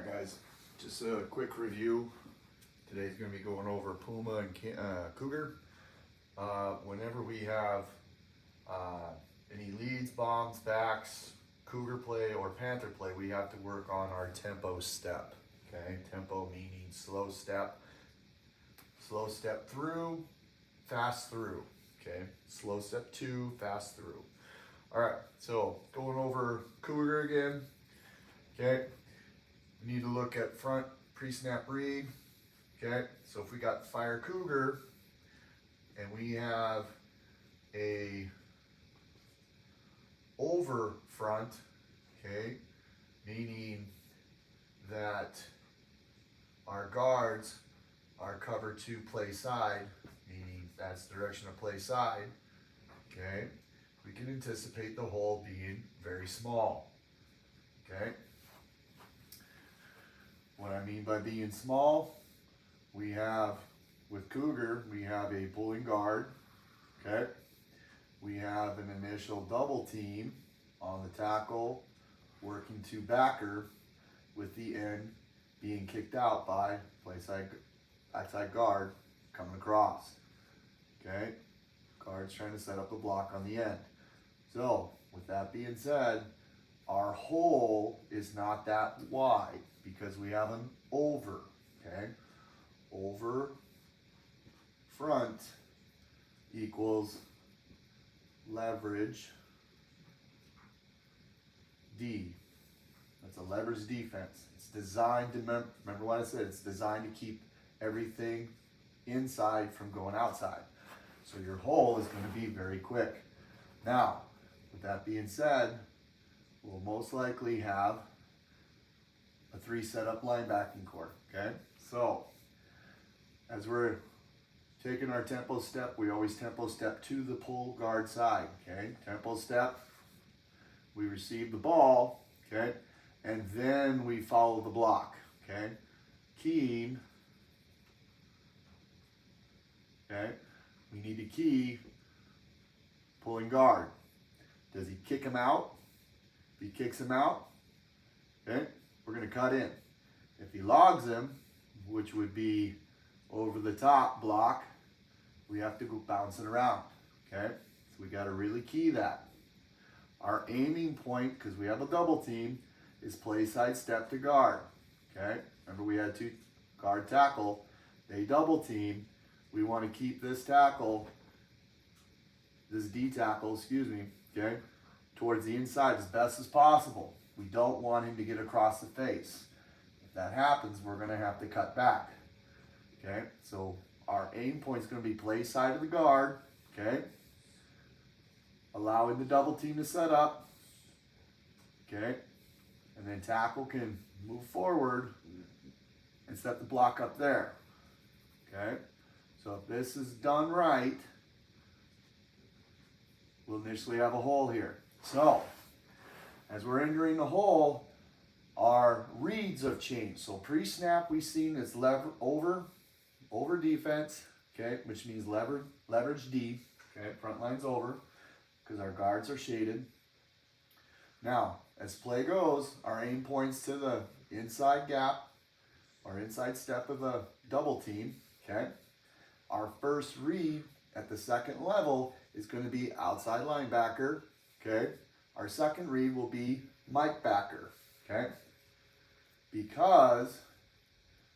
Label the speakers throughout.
Speaker 1: Guys, just a quick review. Today's going to be going over Puma and Cougar. Whenever we have any leads, bombs, backs, Cougar play, or Panther play, we have to work on our tempo step. Okay, tempo meaning slow step through, fast through. Okay, slow step two, fast through. All right, so going over Cougar again. Okay, we need to look at front pre-snap read. Okay, so if we got Fire Cougar and we have a over front, okay, meaning that our guards are covered to play side, meaning that's the direction of play side, okay, we can anticipate the hole being very small, okay. What I mean by being small, we have, with Cougar, we have a pulling guard, okay? We have an initial double team on the tackle, working to backer, with the end being kicked out by play side, outside guard coming across, okay? Guard's trying to set up a block on the end. So, with that being said, our hole is not that wide because we have an over, okay? Over front equals leverage D. That's a leverage defense. It's designed to, remember what I said, it's designed to keep everything inside from going outside. So your hole is going to be very quick. Now, with that being said, we'll most likely have a 3 setup linebacking core, okay? So, as we're taking our tempo step, we always tempo step to the pull guard side, okay? Tempo step, we receive the ball, okay? And then we follow the block, okay? Keying, okay? We need to key pulling guard. Does he kick him out? If he kicks him out, okay, we're going to cut in. If he logs him, which would be over the top block, we have to go bounce it around, okay? So we got to really key that. Our aiming point, because we have a double team, is play side step to guard, okay? Remember we had 2 guard tackle, they double team. We want to keep this tackle, this D tackle, excuse me, okay, towards the inside as best as possible. We don't want him to get across the face. If that happens, we're going to have to cut back. Okay, so our aim point is going to be play side of the guard, okay, allowing the double team to set up, okay, and then tackle can move forward and set the block up there, okay. So if this is done right, we'll initially have a hole here. So, as we're entering the hole, our reads have changed. So pre-snap we've seen is over defense, okay, which means leverage D, okay, front line's over, because our guards are shaded. Now, as play goes, our aim points to the inside gap, or inside step of the double team, okay. Our first read at the second level is going to be outside linebacker, okay. Our second read will be Mike backer, okay. Because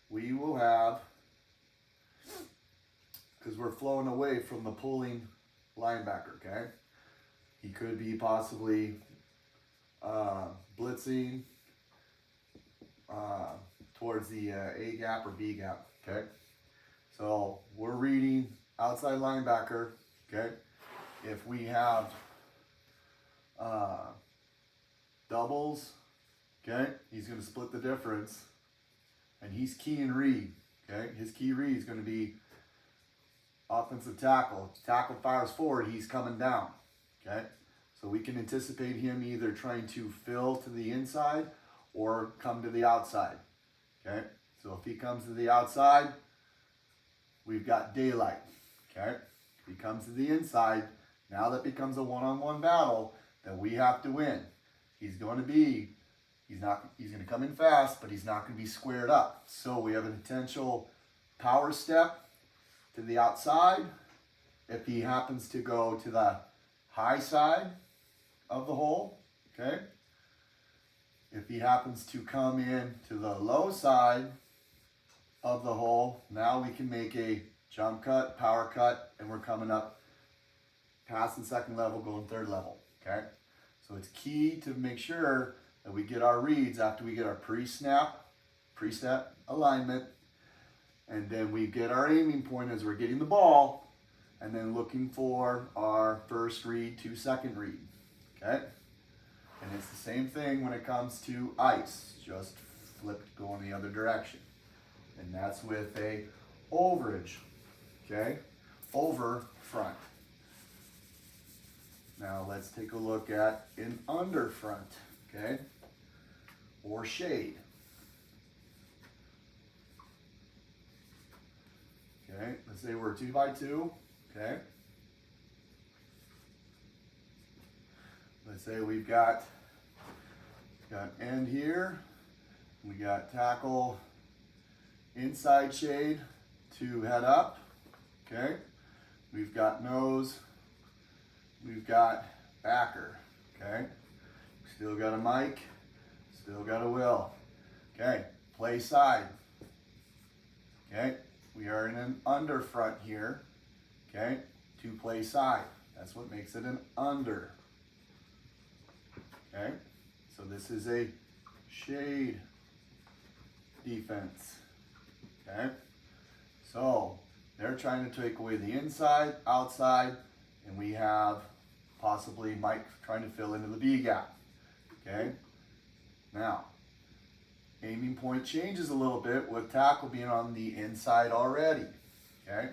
Speaker 1: we will have, because we're flowing away from the pulling linebacker, okay. He could be possibly blitzing towards the A gap or B gap, okay. So we're reading outside linebacker, okay. If we have doubles, okay, he's going to split the difference, and he's key and read, okay. His key read is going to be offensive tackle. If tackle fires forward, he's coming down, okay. So we can anticipate him either trying to fill to the inside or come to the outside, okay. So if he comes to the outside, we've got daylight, okay. If he comes to the inside, now that becomes a one-on-one battle that we have to win. He's going to be He's going to come in fast, but he's not going to be squared up. So we have a potential power step to the outside. If he happens to go to the high side of the hole, okay? If he happens to come in to the low side of the hole, now we can make a jump cut, power cut, and we're coming up past the second level, going third level, okay? So it's key to make sure that we get our reads after we get our preset alignment, and then we get our aiming point as we're getting the ball, and then looking for our first read to second read, okay? And it's the same thing when it comes to ice, just flipped going the other direction. And that's with a overage, okay? Over front. Now let's take a look at an under front, okay? Or shade. Okay, let's say we're 2x2, okay? Let's say we've got end here, we got tackle inside shade to head up, okay? We've got nose, we've got backer, okay? Still got a mic, still got a will, okay? Play side, okay? We are in an under front here, okay? To play side, that's what makes it an under, okay? So this is a shade defense, okay? So they're trying to take away the inside, outside, and we have possibly Mike trying to fill into the B gap, okay? Now, aiming point changes a little bit with tackle being on the inside already, okay?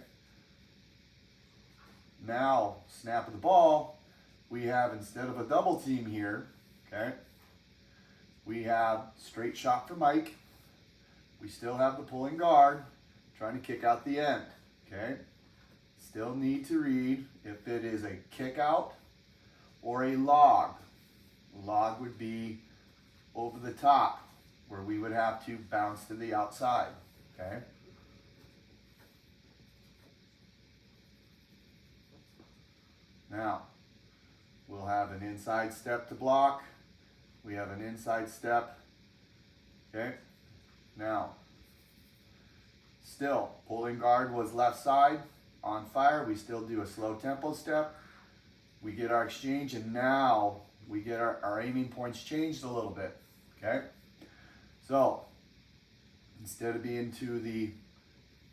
Speaker 1: Now, snap of the ball, we have, instead of a double team here, okay, we have straight shot for Mike. We still have the pulling guard trying to kick out the end, okay? Still need to read if it is a kick out or a log. A log would be over the top where we would have to bounce to the outside, okay? Now, we'll have an inside step to block. We have an inside step, okay? Now, still, pulling guard was left side on fire. We still do a slow tempo step. We get our exchange, and now we get our aiming points changed a little bit, okay? So, instead of being to the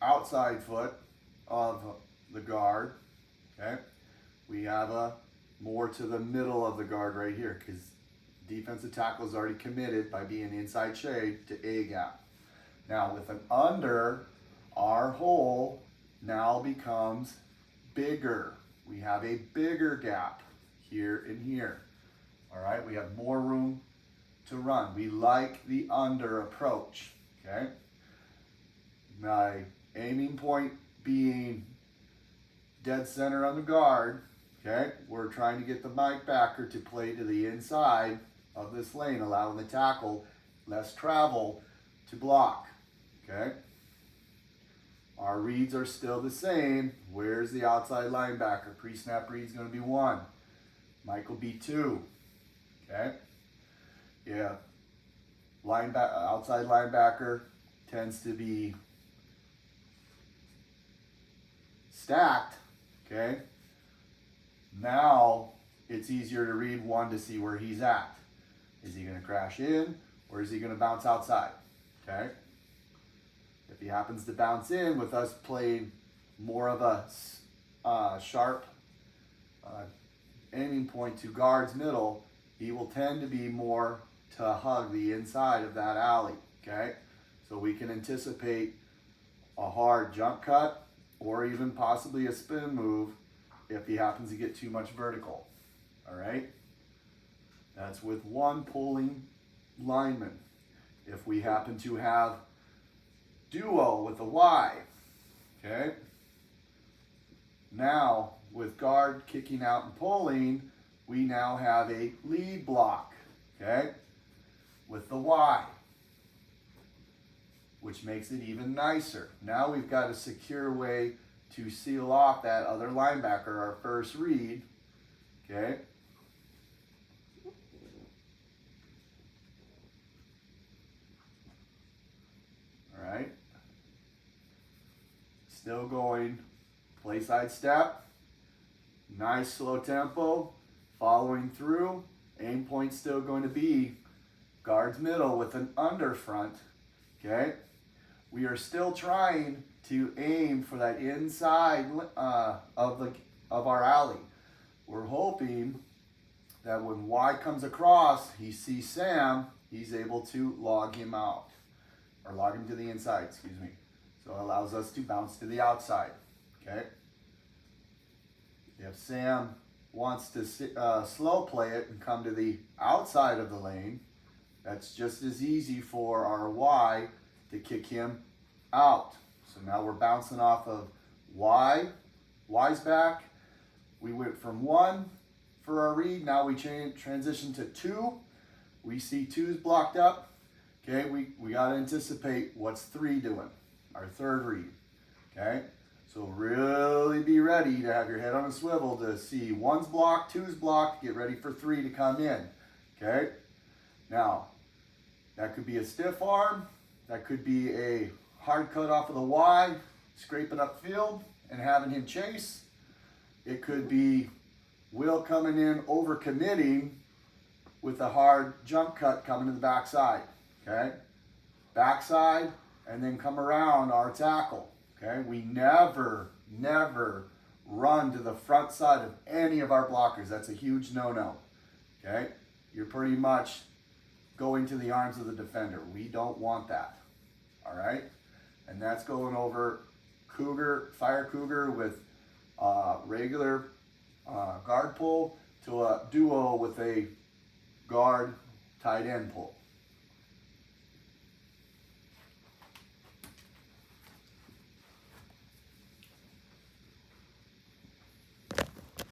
Speaker 1: outside foot of the guard, okay, we have a more to the middle of the guard right here, because defensive tackle is already committed by being inside shade to A gap. Now with an under, our hole now becomes bigger. We have a bigger gap here and here. All right, we have more room to run. We like the under approach, okay? My aiming point being dead center on the guard, okay? We're trying to get the Mike backer to play to the inside of this lane, allowing the tackle less travel to block, okay? Our reads are still the same. Where's the outside linebacker? Pre-snap read's gonna be 1. Mike will be 2, okay? Yeah, outside linebacker tends to be stacked, okay? Now it's easier to read 1 to see where he's at. Is he going to crash in, or is he going to bounce outside, okay? If he happens to bounce in with us playing more of a sharp aiming point to guard's middle, he will tend to be more to hug the inside of that alley, okay? So we can anticipate a hard jump cut or even possibly a spin move if he happens to get too much vertical, all right? That's with 1 pulling lineman. If we happen to have duo with a Y, okay? Now, with guard kicking out and pulling, we now have a lead block, okay? with the Y, which makes it even nicer. Now we've got a secure way to seal off that other linebacker, our first read, okay? All right. Still going, play side step, nice slow tempo, following through, aim point still going to be guard's middle with an under front, okay? We are still trying to aim for that inside of our alley. We're hoping that when Y comes across, he sees Sam, he's able to log him out, or log him to the inside, excuse me. So it allows us to bounce to the outside, okay? If Sam wants to slow play it and come to the outside of the lane, that's just as easy for our Y to kick him out. So now we're bouncing off of Y, Y's back. We went from 1 for our read, now we transition to 2. We see 2's blocked up. Okay, we gotta anticipate what's 3 doing, our third read, okay? So really be ready to have your head on a swivel to see 1's blocked, 2's blocked, get ready for 3 to come in, okay? Now, that could be a stiff arm, that could be a hard cut off of the Y, scraping upfield and having him chase. It could be Will coming in over committing with a hard jump cut coming to the backside, okay? Backside and then come around our tackle, okay? We never run to the front side of any of our blockers. That's a huge no-no, okay? You're pretty much going to the arms of the defender. We don't want that, all right? And that's going over Fire Cougar with regular guard pull to a duo with a guard tight end pull.